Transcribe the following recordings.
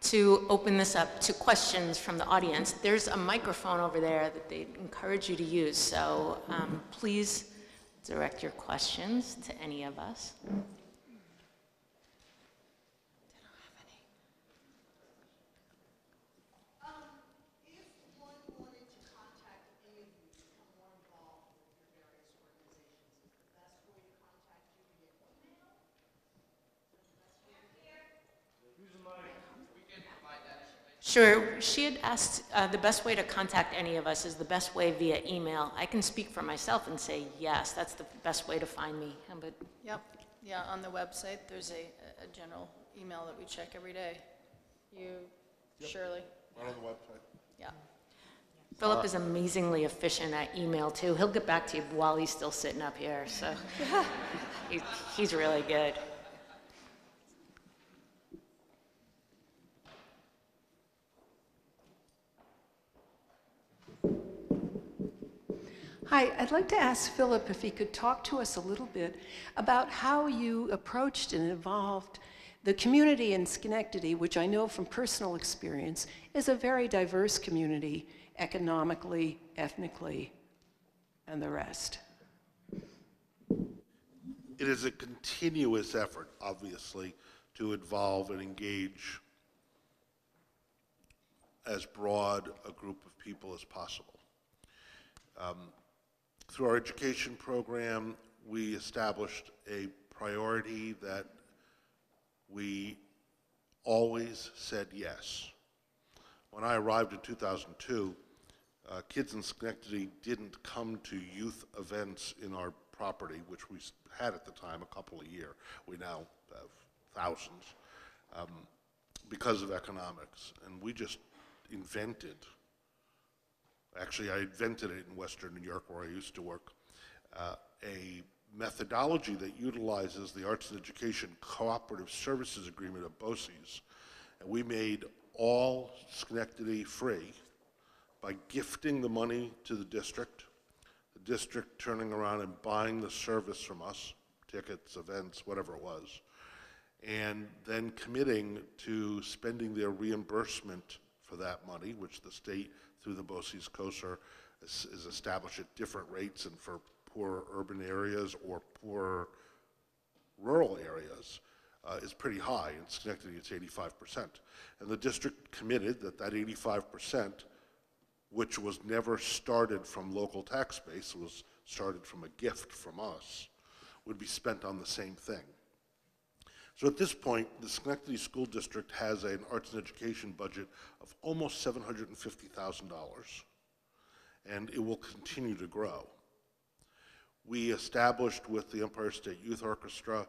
to open this up to questions from the audience. There's a microphone over there that they encourage you to use, so please direct your questions to any of us. Sure. She had asked the best way to contact any of us is the best way via email. I can speak for myself and say, yes, that's the best way to find me. But Yep. Yeah, on the website, there's a general email that we check every day. Shirley? Right on the website. Yeah. Philip is amazingly efficient at email, too. He'll get back to you while he's still sitting up here, so he's really good. Hi, I'd like to ask Philip if he could talk to us a little bit about how you approached and involved the community in Schenectady, which I know from personal experience is a very diverse community, economically, ethnically, and the rest. It is a continuous effort, obviously, to involve and engage as broad a group of people as possible. Through our education program, we established a priority that we always said yes. When I arrived in 2002, kids in Schenectady didn't come to youth events in our property, which we had at the time a couple a year. We now have thousands because of economics. And we just invented, actually I invented it in Western New York where I used to work, a methodology that utilizes the Arts and Education Cooperative Services Agreement of BOCES. And we made all Schenectady free by gifting the money to the district turning around and buying the service from us, tickets, events, whatever it was, and then committing to spending their reimbursement for that money, which the state, through the BOCES COSER, is established at different rates, and for poor urban areas or poor rural areas is pretty high. In Schenectady, it's 85%. And the district committed that 85%, which was never started from local tax base, was started from a gift from us, would be spent on the same thing. So at this point, the Schenectady School District has an arts and education budget of almost $750,000, and it will continue to grow. We established with the Empire State Youth Orchestra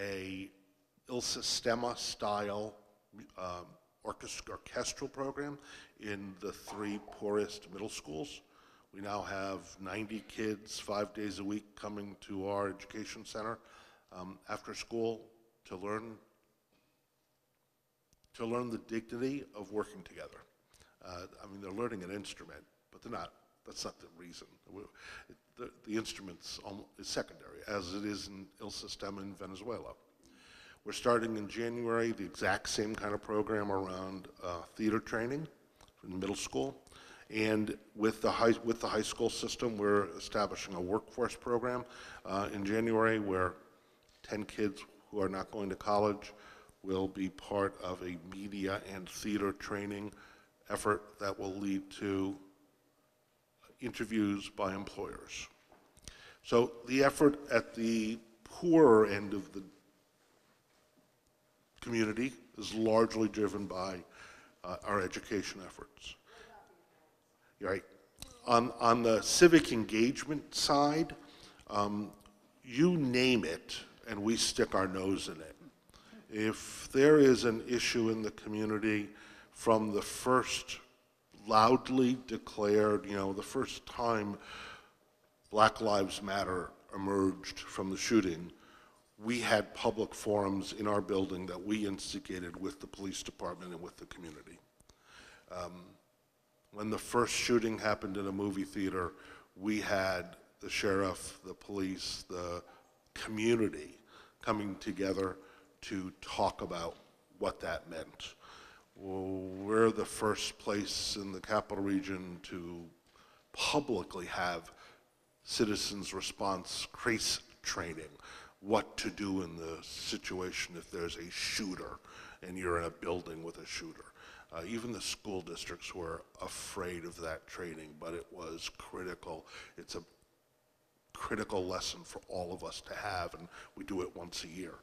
a Il Sistema style orchestral program in the 3 poorest middle schools. We now have 90 kids 5 days a week coming to our education center after school to learn the dignity of working together. I mean, they're learning an instrument, but that's not the reason. The instruments is secondary, as it is in Il Sistema in Venezuela. We're starting in January the exact same kind of program around theater training in middle school. And with the high school system, we're establishing a workforce program in January where 10 kids who are not going to college will be part of a media and theater training effort that will lead to interviews by employers. So the effort at the poorer end of the community is largely driven by our education efforts. Right. On the civic engagement side, you name it, and we stick our nose in it. If there is an issue in the community from the first loudly declared, the first time Black Lives Matter emerged from the shooting, we had public forums in our building that we instigated with the police department and with the community. When the first shooting happened in a movie theater, we had the sheriff, the police, the community coming together to talk about what that meant. we're the first place in the capital region to publicly have citizens response CRACE training, what to do in the situation if there's a shooter and you're in a building with a shooter. Even the school districts were afraid of that training, but it was critical. It's a critical lesson for all of us to have, and we do it once a year.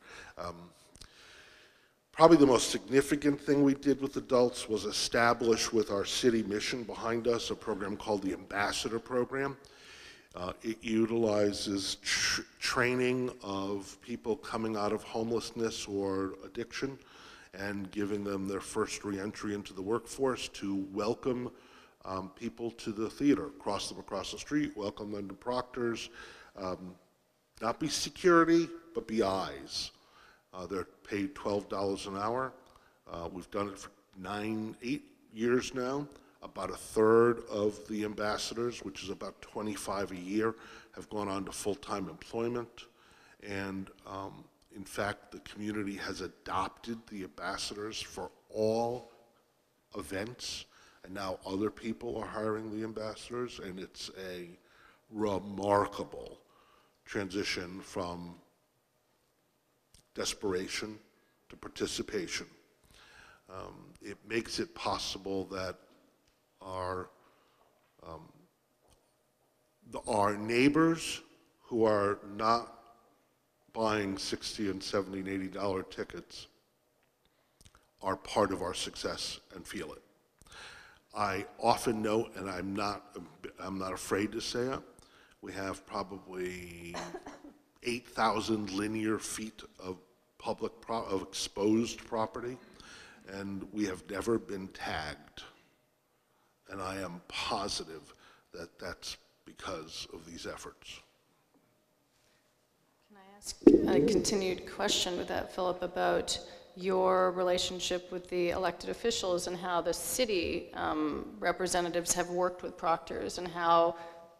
Probably the most significant thing we did with adults was establish with our city mission behind us a program called the Ambassador Program. It utilizes training of people coming out of homelessness or addiction and giving them their first reentry into the workforce to welcome people to the theater, cross them across the street, welcome them to Proctor's, not be security, but be eyes. They're paid $12 an hour. We've done it for 8 years now. About a third of the ambassadors, which is about 25 a year, have gone on to full-time employment. And in fact, the community has adopted the ambassadors for all events, and now other people are hiring the ambassadors, and it's a remarkable transition from desperation to participation. It makes it possible that our neighbors who are not buying $60 and $70 and $80 tickets are part of our success and feel it. I often note, and I'm not afraid to say it, we have probably 8,000 linear feet of of exposed property, and we have never been tagged. And I am positive that that's because of these efforts. Can I ask a continued question with that, Philip, about your relationship with the elected officials and how the city representatives have worked with Proctor's, and how,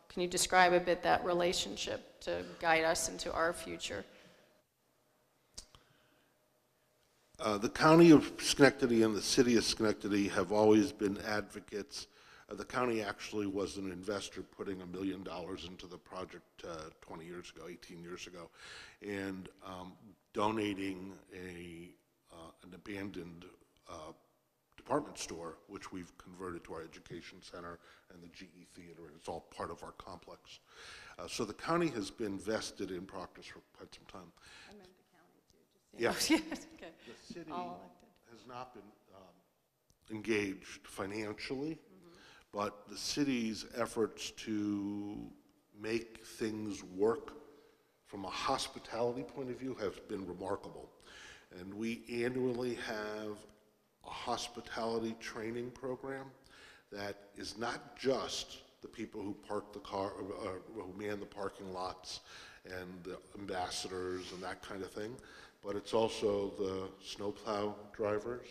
can you describe a bit that relationship to guide us into our future? The County of Schenectady and the City of Schenectady have always been advocates. The county actually was an investor putting $1 million into the project 20 years ago, 18 years ago, and donating an abandoned department store, which we've converted to our education center and the GE Theater, and it's all part of our complex. So the county has been vested in Proctor's for quite some time. I meant the county too. Yes. Yes, okay. The city All elected. has not been engaged financially, but the city's efforts to make things work from a hospitality point of view have been remarkable. And we annually have a hospitality training program that is not just the people who park the car, who man the parking lots and the ambassadors and that kind of thing, but it's also the snowplow drivers,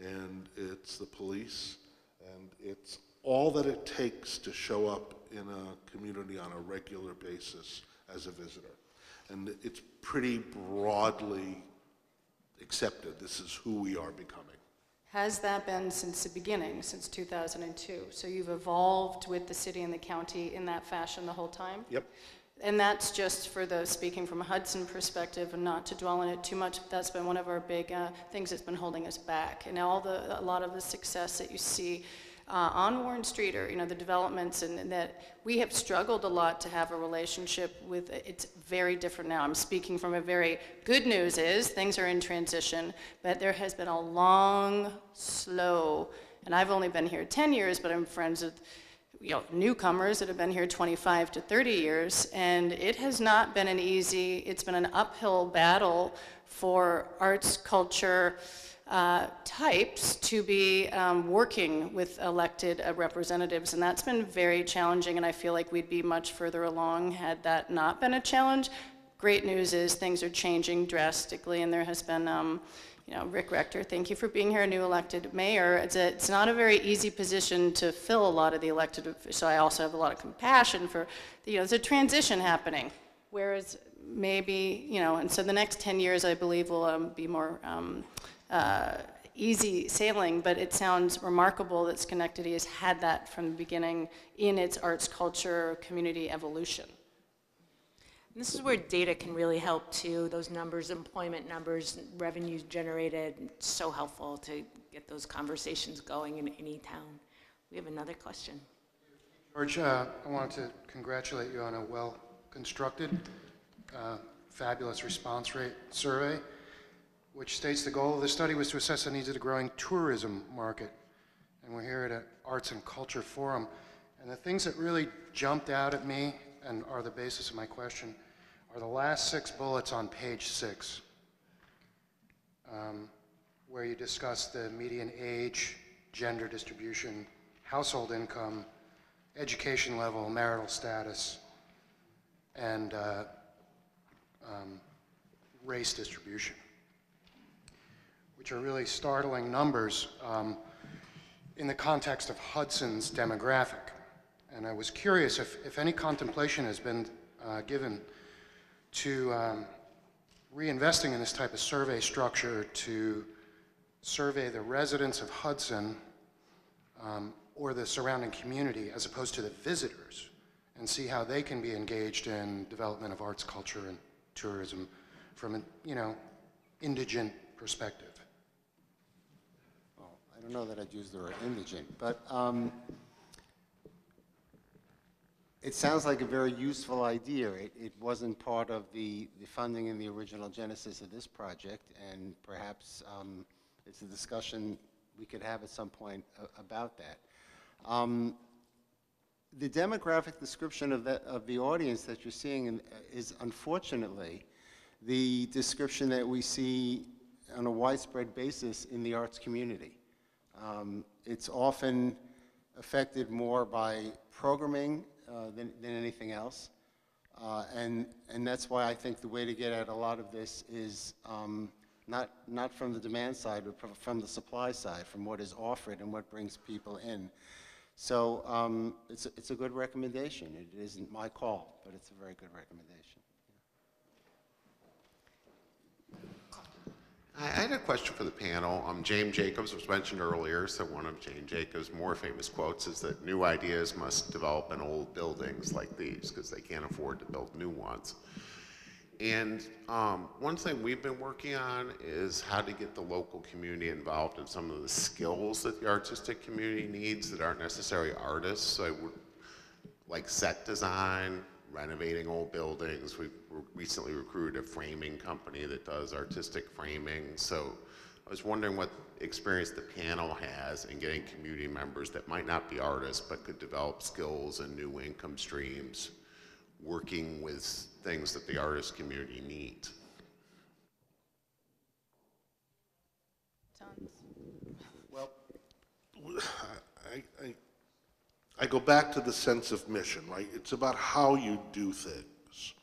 and it's the police, and it's all that it takes to show up in a community on a regular basis as a visitor. And it's pretty broadly accepted. This is who we are becoming. Has that been since the beginning, since 2002? So you've evolved with the city and the county in that fashion the whole time? Yep. And that's just for the speaking from a Hudson perspective, and not to dwell on it too much, but that's been one of our big things that's been holding us back. And a lot of the success that you see on Warren Street, or the developments, and that we have struggled a lot to have a relationship with. It's very different now. I'm speaking from a very good news is things are in transition, but there has been a long, slow, and I've only been here 10 years, but I'm friends with newcomers that have been here 25 to 30 years, and it has not been it's been an uphill battle for arts, culture, types to be working with elected representatives, and that's been very challenging, and I feel like we'd be much further along had that not been a challenge. Great news is things are changing drastically, and there has been, Rick Rector, thank you for being here, a new elected mayor. It's not a very easy position to fill a lot of the elected officials, so I also have a lot of compassion for, there's a transition happening, whereas maybe, and so the next 10 years, I believe, will be more easy sailing, but it sounds remarkable that Schenectady has had that from the beginning in its arts, culture, community evolution. And this is where data can really help too. Those numbers, employment numbers, revenues generated, it's so helpful to get those conversations going in any town. We have another question. George, I wanted to congratulate you on a well-constructed, fabulous response rate survey, which states the goal of the study was to assess the needs of the growing tourism market. And we're here at an Arts and Culture Forum. And the things that really jumped out at me and are the basis of my question are the last 6 bullets on page 6, where you discuss the median age, gender distribution, household income, education level, marital status, and race distribution, which are really startling numbers in the context of Hudson's demographic. And I was curious if any contemplation has been given to reinvesting in this type of survey structure to survey the residents of Hudson or the surrounding community as opposed to the visitors, and see how they can be engaged in development of arts, culture, and tourism from an, indigent perspective. Well, I don't know that I'd use the word indigent, but it sounds like a very useful idea. It wasn't part of the funding in the original genesis of this project, and perhaps it's a discussion we could have at some point about that. The demographic description of the audience that you're seeing is unfortunately the description that we see on a widespread basis in the arts community. It's often affected more by programming than anything else. And that's why I think the way to get at a lot of this is not from the demand side, but from the supply side, from what is offered and what brings people in. So it's a good recommendation. It isn't my call, but it's a very good recommendation. I had a question for the panel. James Jacobs was mentioned earlier, so one of James Jacobs' more famous quotes is that new ideas must develop in old buildings like these because they can't afford to build new ones. And one thing we've been working on is how to get the local community involved in some of the skills that the artistic community needs that aren't necessarily artists. So like set design, renovating old buildings. We've recently recruited a framing company that does artistic framing. So I was wondering what experience the panel has in getting community members that might not be artists but could develop skills and new income streams working with things that the artist community needs. Well, I go back to the sense of mission, right? It's about how you do things.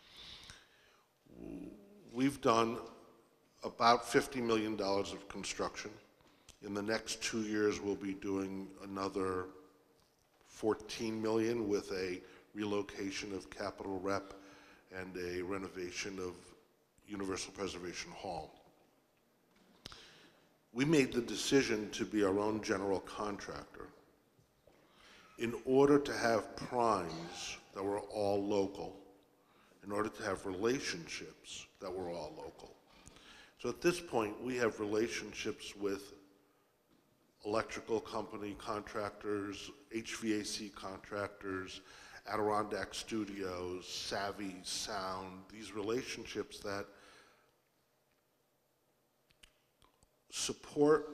We've done about $50 million of construction. In the next 2 years, we'll be doing another $14 million with a relocation of Capitol Rep and a renovation of Universal Preservation Hall. We made the decision to be our own general contractor in order to have primes that were all local, in order to have relationships that were all local. So at this point, we have relationships with electrical company contractors, HVAC contractors, Adirondack Studios, Savvy Sound, these relationships that support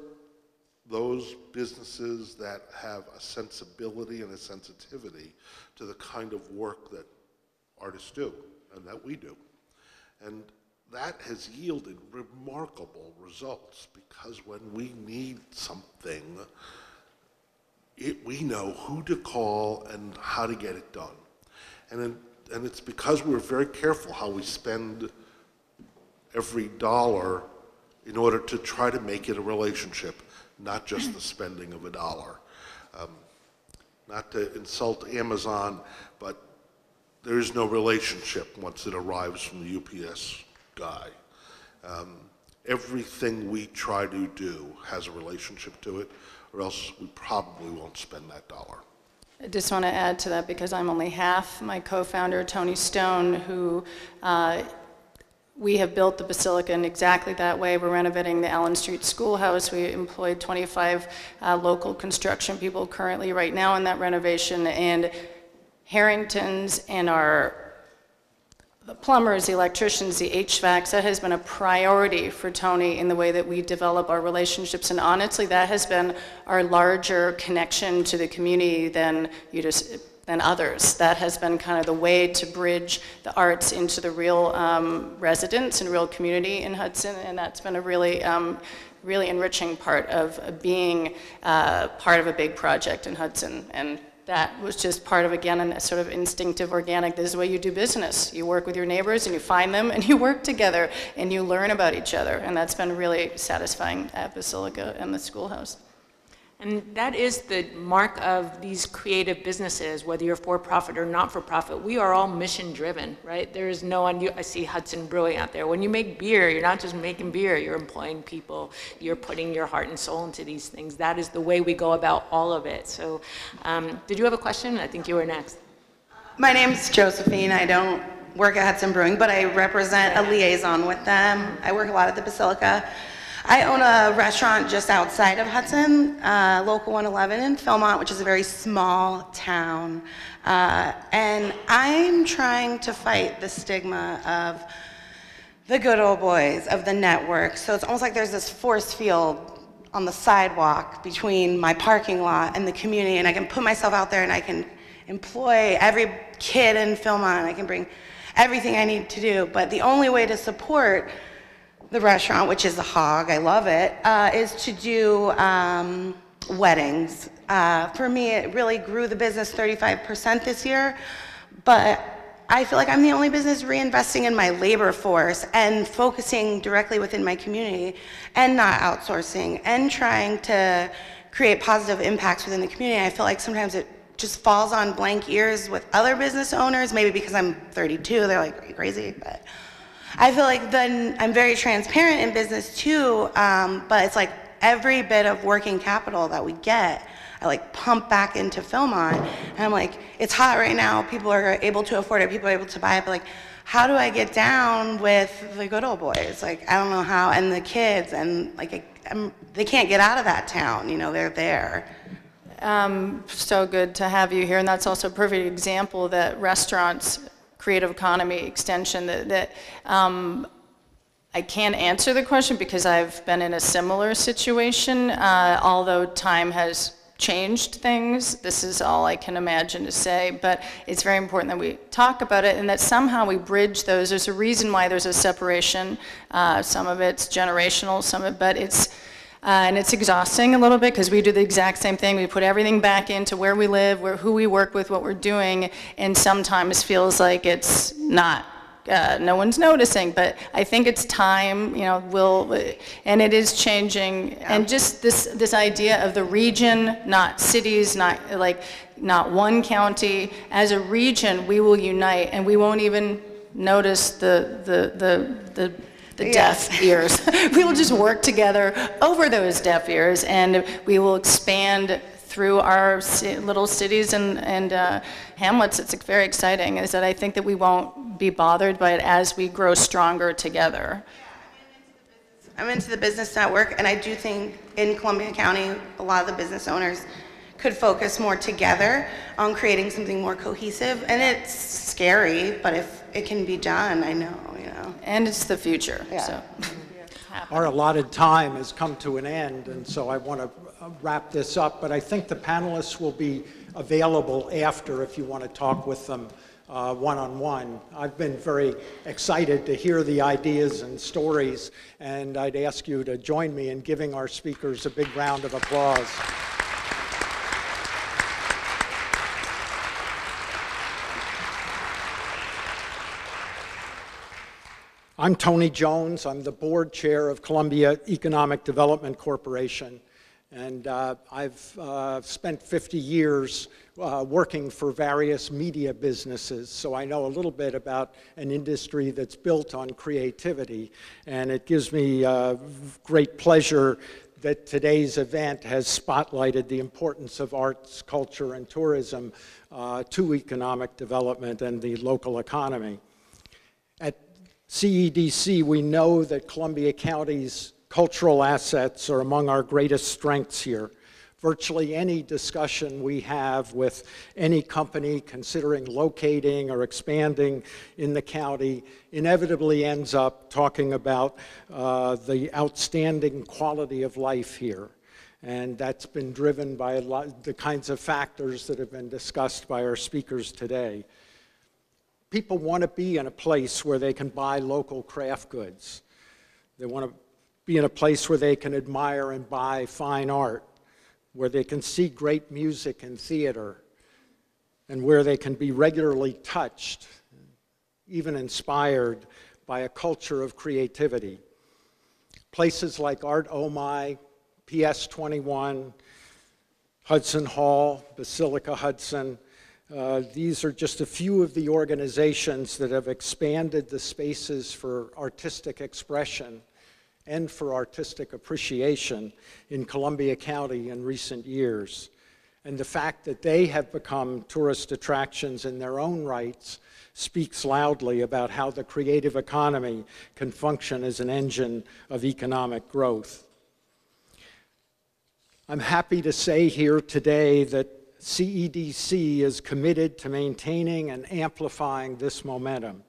those businesses that have a sensibility and a sensitivity to the kind of work that artists do and that we do. And that has yielded remarkable results because when we need something, we know who to call and how to get it done. And it's because we're very careful how we spend every dollar in order to try to make it a relationship, not just the spending of a dollar. Not to insult Amazon, but there is no relationship once it arrives from the UPS guy. everything we try to do has a relationship to it, or else we probably won't spend that dollar. I just want to add to that because I'm only half. My co-founder, Tony Stone, who we have built the Basilica in exactly that way. We're renovating the Allen Street Schoolhouse. We employed 25 local construction people currently right now in that renovation, and Harrington's and the plumbers, the electricians, the HVACs, that has been a priority for Tony in the way that we develop our relationships. And honestly, that has been our larger connection to the community than others. That has been kind of the way to bridge the arts into the real residents and real community in Hudson. And that's been a really, really enriching part of being part of a big project in Hudson. And that was just part of, again, a sort of instinctive, organic, this is the way you do business. You work with your neighbors and you find them and you work together and you learn about each other. And that's been really satisfying at Basilica and the schoolhouse. And that is the mark of these creative businesses, whether you're for-profit or not-for-profit. We are all mission-driven, right? There is no one, I see Hudson Brewing out there. When you make beer, you're not just making beer, you're employing people, you're putting your heart and soul into these things. That is the way we go about all of it. So, did you have a question? I think you were next. My name's Josephine. I don't work at Hudson Brewing, but I represent a liaison with them. I work a lot at the Basilica. I own a restaurant just outside of Hudson, Local 111 in Philmont, which is a very small town. And I'm trying to fight the stigma of the good old boys, of the network. So it's almost like there's this force field on the sidewalk between my parking lot and the community, and I can put myself out there and I can employ every kid in Philmont, I can bring everything I need to do. But the only way to support the restaurant, which is a hog, I love it, is to do weddings. For me, it really grew the business 35% this year, but I feel like I'm the only business reinvesting in my labor force and focusing directly within my community and not outsourcing and trying to create positive impacts within the community. I feel like sometimes it just falls on blank ears with other business owners, maybe because I'm 32, they're like, are you crazy? But I feel like then I'm very transparent in business too, but it's like every bit of working capital that we get, I like pump back into Philmont, and I'm like, it's hot right now, people are able to afford it, people are able to buy it, but like, how do I get down with the good old boys? Like, I don't know how, and the kids, and like, they can't get out of that town, you know, they're there. So good to have you here, and that's also a perfect example that restaurants, creative economy extension, that I can't answer the question because I've been in a similar situation, although time has changed things. This is all I can imagine to say, but it's very important that we talk about it and that somehow we bridge those. There's a reason why there's a separation. Some of it's generational, some of it, but it's, and it's exhausting a little bit because we do the exact same thing. We put everything back into where we live, who we work with, what we're doing, and sometimes feels like it's not, no one's noticing, but I think it's time, you know, and it is changing. Yeah. And just this idea of the region, not cities, not one county. As a region, we will unite, and we won't even notice the deaf ears. We will just work together over those deaf ears, and we will expand through our little cities and hamlets. It's very exciting, is that I think that we won't be bothered by it as we grow stronger together. I'm into the business network, and I do think in Columbia County, a lot of the business owners could focus more together on creating something more cohesive. And it's scary, but if it can be done, I know, you know. And it's the future, yeah. So. Our allotted time has come to an end, and so I want to wrap this up, but I think the panelists will be available after if you want to talk with them one-on-one. I've been very excited to hear the ideas and stories, and I'd ask you to join me in giving our speakers a big round of applause. I'm Tony Jones. I'm the board chair of Columbia Economic Development Corporation. And I've spent 50 years working for various media businesses, so I know a little bit about an industry that's built on creativity. And it gives me great pleasure that today's event has spotlighted the importance of arts, culture, and tourism to economic development and the local economy. At CEDC, we know that Columbia County's cultural assets are among our greatest strengths here. Virtually any discussion we have with any company considering locating or expanding in the county inevitably ends up talking about the outstanding quality of life here. And that's been driven by the kinds of factors that have been discussed by our speakers today. People want to be in a place where they can buy local craft goods. They want to be in a place where they can admire and buy fine art, where they can see great music and theater, and where they can be regularly touched, even inspired by a culture of creativity. Places like Art OMI, PS 21, Hudson Hall, Basilica Hudson, these are just a few of the organizations that have expanded the spaces for artistic expression and for artistic appreciation in Columbia County in recent years. And the fact that they have become tourist attractions in their own rights speaks loudly about how the creative economy can function as an engine of economic growth. I'm happy to say here today that CEDC is committed to maintaining and amplifying this momentum,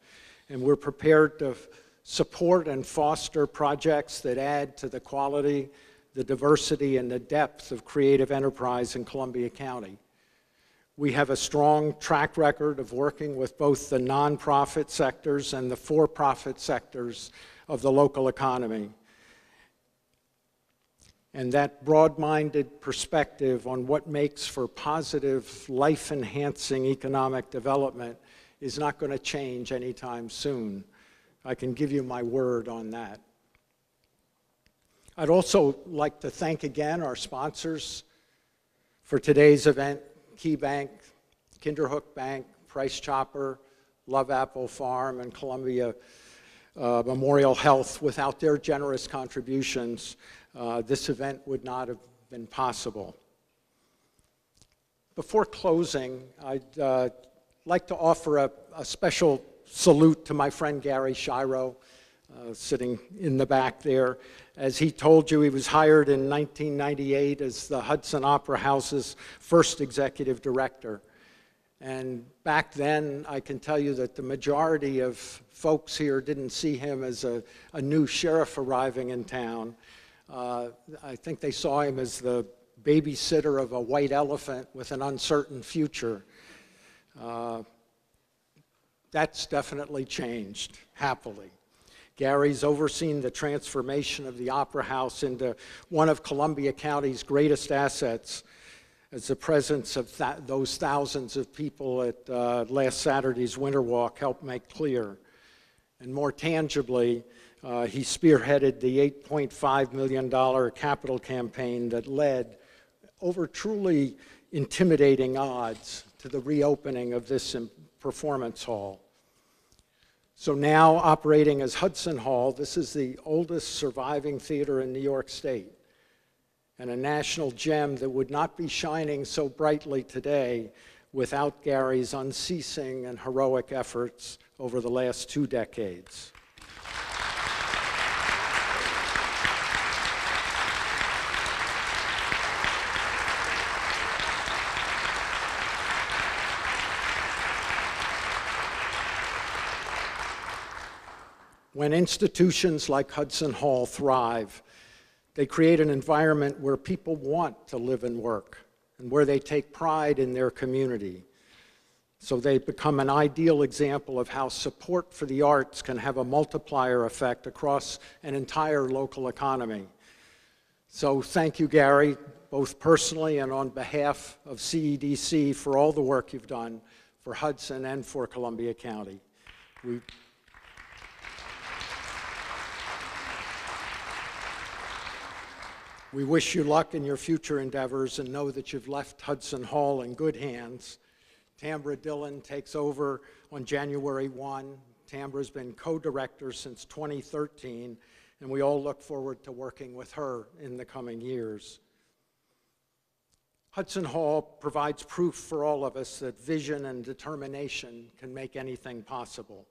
and we're prepared to support and foster projects that add to the quality, the diversity, and the depth of creative enterprise in Columbia County. We have a strong track record of working with both the nonprofit sectors and the for-profit sectors of the local economy. And that broad-minded perspective on what makes for positive, life-enhancing economic development is not going to change anytime soon. I can give you my word on that. I'd also like to thank again our sponsors for today's event: KeyBank, Kinderhook Bank, Price Chopper, Love Apple Farm, and Columbia Memorial Health. Without their generous contributions, this event would not have been possible. Before closing, I'd like to offer a special salute to my friend Gary Shiro, sitting in the back there. As he told you, he was hired in 1998 as the Hudson Opera House's first executive director. And back then, I can tell you that the majority of folks here didn't see him as a new sheriff arriving in town. I think they saw him as the babysitter of a white elephant with an uncertain future. That's definitely changed, happily. Gary's overseen the transformation of the Opera House into one of Columbia County's greatest assets, as the presence of those thousands of people at last Saturday's Winter Walk helped make clear. And more tangibly, he spearheaded the $8.5 million capital campaign that led, over truly intimidating odds, to the reopening of this performance hall. So now operating as Hudson Hall, this is the oldest surviving theater in New York State, and a national gem that would not be shining so brightly today without Gary's unceasing and heroic efforts over the last 2 decades. When institutions like Hudson Hall thrive, they create an environment where people want to live and work, and where they take pride in their community. So they become an ideal example of how support for the arts can have a multiplier effect across an entire local economy. So thank you, Gary, both personally and on behalf of CEDC, for all the work you've done for Hudson and for Columbia County. We wish you luck in your future endeavors and know that you've left Hudson Hall in good hands. Tambra Dillon takes over on January 1. Tambra's been co-director since 2013, and we all look forward to working with her in the coming years. Hudson Hall provides proof for all of us that vision and determination can make anything possible.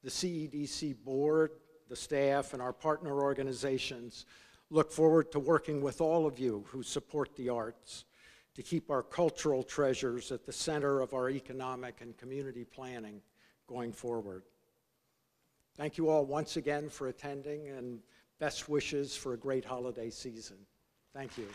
The CEDC board, the staff, and our partner organizations look forward to working with all of you who support the arts to keep our cultural treasures at the center of our economic and community planning going forward. Thank you all once again for attending, and best wishes for a great holiday season. Thank you.